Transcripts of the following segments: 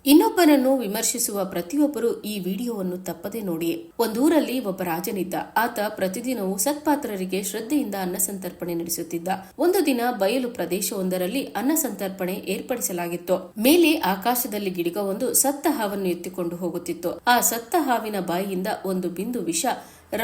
ಇನ್ನೊಬ್ಬನನ್ನು ವಿಮರ್ಶಿಸುವ ಪ್ರತಿಯೊಬ್ಬರು ಈ ವಿಡಿಯೋವನ್ನು ತಪ್ಪದೆ ನೋಡಿ. ಒಂದೂರಲ್ಲಿ ಒಬ್ಬ ರಾಜನಿದ್ದ. ಆತ ಪ್ರತಿದಿನವೂ ಸತ್ಪಾತ್ರರಿಗೆ ಶ್ರದ್ಧೆಯಿಂದ ಅನ್ನ ಸಂತರ್ಪಣೆ ನಡೆಸುತ್ತಿದ್ದ. ಒಂದು ದಿನ ಬಯಲು ಪ್ರದೇಶವೊಂದರಲ್ಲಿ ಅನ್ನ ಸಂತರ್ಪಣೆ ಏರ್ಪಡಿಸಲಾಗಿತ್ತು. ಮೇಲೆ ಆಕಾಶದಲ್ಲಿ ಗಿಡಗವೊಂದು ಸತ್ತ ಹಾವನ್ನು ಎತ್ತಿಕೊಂಡು ಹೋಗುತ್ತಿತ್ತು. ಆ ಸತ್ತ ಹಾವಿನ ಬಾಯಿಯಿಂದ ಒಂದು ಬಿಂದು ವಿಷ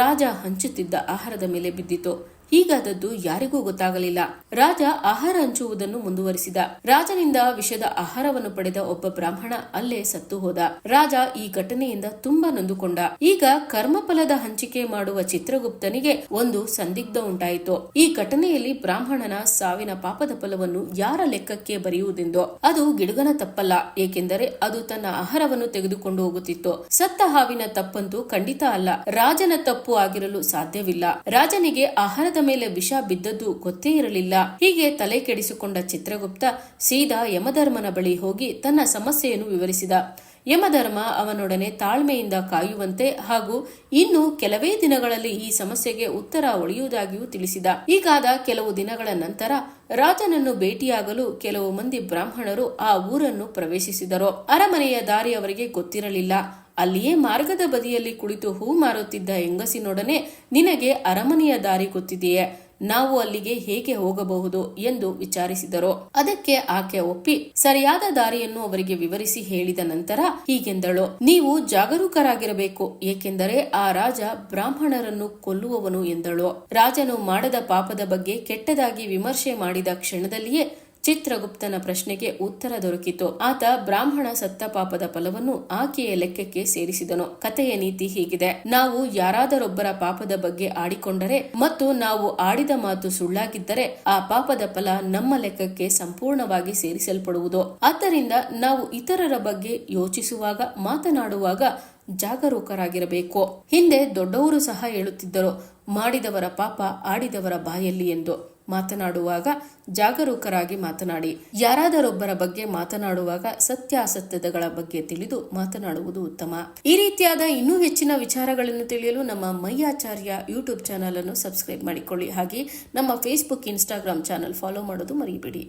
ರಾಜ ಹಂಚುತ್ತಿದ್ದ ಆಹಾರದ ಮೇಲೆ ಬಿದ್ದಿತು. ಹೀಗಾದದ್ದು ಯಾರಿಗೂ ಗೊತ್ತಾಗಲಿಲ್ಲ. ರಾಜ ಆಹಾರ ಹಂಚುವುದನ್ನು ಮುಂದುವರಿಸಿದ. ರಾಜನಿಂದ ವಿಷದ ಆಹಾರವನ್ನು ಪಡೆದ ಒಬ್ಬ ಬ್ರಾಹ್ಮಣ ಅಲ್ಲೇ ಸತ್ತು ಹೋದ. ರಾಜ ಈ ಘಟನೆಯಿಂದ ತುಂಬಾ ನೊಂದುಕೊಂಡ. ಈಗ ಕರ್ಮಫಲದ ಹಂಚಿಕೆ ಮಾಡುವ ಚಿತ್ರಗುಪ್ತನಿಗೆ ಒಂದು ಸಂದಿಗ್ಧ ಉಂಟಾಯಿತು. ಈ ಘಟನೆಯಲ್ಲಿ ಬ್ರಾಹ್ಮಣನ ಸಾವಿನ ಪಾಪದ ಫಲವನ್ನು ಯಾರ ಲೆಕ್ಕಕ್ಕೆ ಬರೆಯುವುದೆಂದು. ಅದು ಗಿಡುಗನ ತಪ್ಪಲ್ಲ, ಏಕೆಂದರೆ ಅದು ತನ್ನ ಆಹಾರವನ್ನು ತೆಗೆದುಕೊಂಡು ಹೋಗುತ್ತಿತ್ತು. ಸತ್ತ ಹಾವಿನ ತಪ್ಪಂತೂ ಖಂಡಿತ ಅಲ್ಲ. ರಾಜನ ತಪ್ಪು ಆಗಿರಲು ಸಾಧ್ಯವಿಲ್ಲ. ರಾಜನಿಗೆ ಆಹಾರದ ಮೇಲೆ ವಿಷ ಬಿದ್ದದ್ದು ಗೊತ್ತೇ ಇರಲಿಲ್ಲ. ಹೀಗೆ ತಲೆ ಕೆಡಿಸಿಕೊಂಡ ಚಿತ್ರಗುಪ್ತ ಸೀದಾ ಯಮಧರ್ಮನ ಬಳಿ ಹೋಗಿ ತನ್ನ ಸಮಸ್ಯೆಯನ್ನು ವಿವರಿಸಿದ. ಯಮಧರ್ಮ ಅವನೊಡನೆ ತಾಳ್ಮೆಯಿಂದ ಕಾಯುವಂತೆ ಹಾಗೂ ಇನ್ನು ಕೆಲವೇ ದಿನಗಳಲ್ಲಿ ಈ ಸಮಸ್ಯೆಗೆ ಉತ್ತರ ಒಳೆಯುವುದಾಗಿಯೂ ತಿಳಿಸಿದ. ಹೀಗಾದ ಕೆಲವು ದಿನಗಳ ನಂತರ ರಾಜನನ್ನು ಭೇಟಿಯಾಗಲು ಕೆಲವು ಮಂದಿ ಬ್ರಾಹ್ಮಣರು ಆ ಊರನ್ನು ಪ್ರವೇಶಿಸಿದರು. ಅರಮನೆಯ ದಾರಿ ಅವರಿಗೆ ಗೊತ್ತಿರಲಿಲ್ಲ. ಅಲ್ಲಿಯೇ ಮಾರ್ಗದ ಬದಿಯಲ್ಲಿ ಕುಳಿತು ಹೂ ಮಾರುತ್ತಿದ್ದ ಹೆಂಗಸಿನೊಡನೆ, ನಿನಗೆ ಅರಮನೆಯ ದಾರಿ ಗೊತ್ತಿದೆಯೇ? ನಾವು ಅಲ್ಲಿಗೆ ಹೇಗೆ ಹೋಗಬಹುದು ಎಂದು ವಿಚಾರಿಸಿದರು. ಅದಕ್ಕೆ ಆಕೆ ಒಪ್ಪಿ ಸರಿಯಾದ ದಾರಿಯನ್ನು ಅವರಿಗೆ ವಿವರಿಸಿ ಹೇಳಿದ ನಂತರ ಹೀಗೆಂದಳು: ನೀವು ಜಾಗರೂಕರಾಗಿರಬೇಕು, ಏಕೆಂದರೆ ಆ ರಾಜ ಬ್ರಾಹ್ಮಣರನ್ನು ಕೊಲ್ಲುವವನು ಎಂದಳು. ರಾಜನು ಮಾಡದ ಪಾಪದ ಬಗ್ಗೆ ಕೆಟ್ಟದಾಗಿ ವಿಮರ್ಶೆ ಮಾಡಿದ ಕ್ಷಣದಲ್ಲಿಯೇ ಚಿತ್ರಗುಪ್ತನ ಪ್ರಶ್ನೆಗೆ ಉತ್ತರ ದೊರಕಿತು. ಆತ ಬ್ರಾಹ್ಮಣ ಸತ್ತ ಪಾಪದ ಫಲವನ್ನು ಆಕೆಯ ಲೆಕ್ಕಕ್ಕೆ ಸೇರಿಸಿದನು. ಕಥೆಯ ನೀತಿ ಹೀಗಿದೆ: ನಾವು ಯಾರಾದರೊಬ್ಬರ ಪಾಪದ ಬಗ್ಗೆ ಆಡಿಕೊಂಡರೆ ಮತ್ತು ನಾವು ಆಡಿದ ಮಾತು ಸುಳ್ಳಾಗಿದ್ದರೆ ಆ ಪಾಪದ ಫಲ ನಮ್ಮ ಲೆಕ್ಕಕ್ಕೆ ಸಂಪೂರ್ಣವಾಗಿ ಸೇರಿಸಲ್ಪಡುವುದು. ಆದ್ದರಿಂದ ನಾವು ಇತರರ ಬಗ್ಗೆ ಯೋಚಿಸುವಾಗ, ಮಾತನಾಡುವಾಗ ಜಾಗರೂಕರಾಗಿರಬೇಕು. ಹಿಂದೆ ದೊಡ್ಡವರು ಸಹ ಹೇಳುತ್ತಿದ್ದರು, ಮಾಡಿದವರ ಪಾಪ ಆಡಿದವರ ಬಾಯಲ್ಲಿ ಎಂದು. ಮಾತನಾಡುವಾಗ ಜಾಗರೂಕರಾಗಿ ಮಾತನಾಡಿ. ಯಾರಾದರೊಬ್ಬರ ಬಗ್ಗೆ ಮಾತನಾಡುವಾಗ ಸತ್ಯಾಸತ್ಯತೆಗಳ ಬಗ್ಗೆ ತಿಳಿದು ಮಾತನಾಡುವುದು ಉತ್ತಮ. ಈ ರೀತಿಯಾದ ಇನ್ನೂ ಹೆಚ್ಚಿನ ವಿಚಾರಗಳನ್ನು ತಿಳಿಯಲು ನಮ್ಮ ಮೈಯಾಚಾರ್ಯ ಯೂಟ್ಯೂಬ್ ಚಾನಲ್ ಅನ್ನು ಸಬ್ಸ್ಕ್ರೈಬ್ ಮಾಡಿಕೊಳ್ಳಿ. ಹಾಗೆ ನಮ್ಮ ಫೇಸ್ಬುಕ್, ಇನ್ಸ್ಟಾಗ್ರಾಮ್ ಚಾನಲ್ ಫಾಲೋ ಮಾಡೋದು ಮರಿಬೇಡಿ.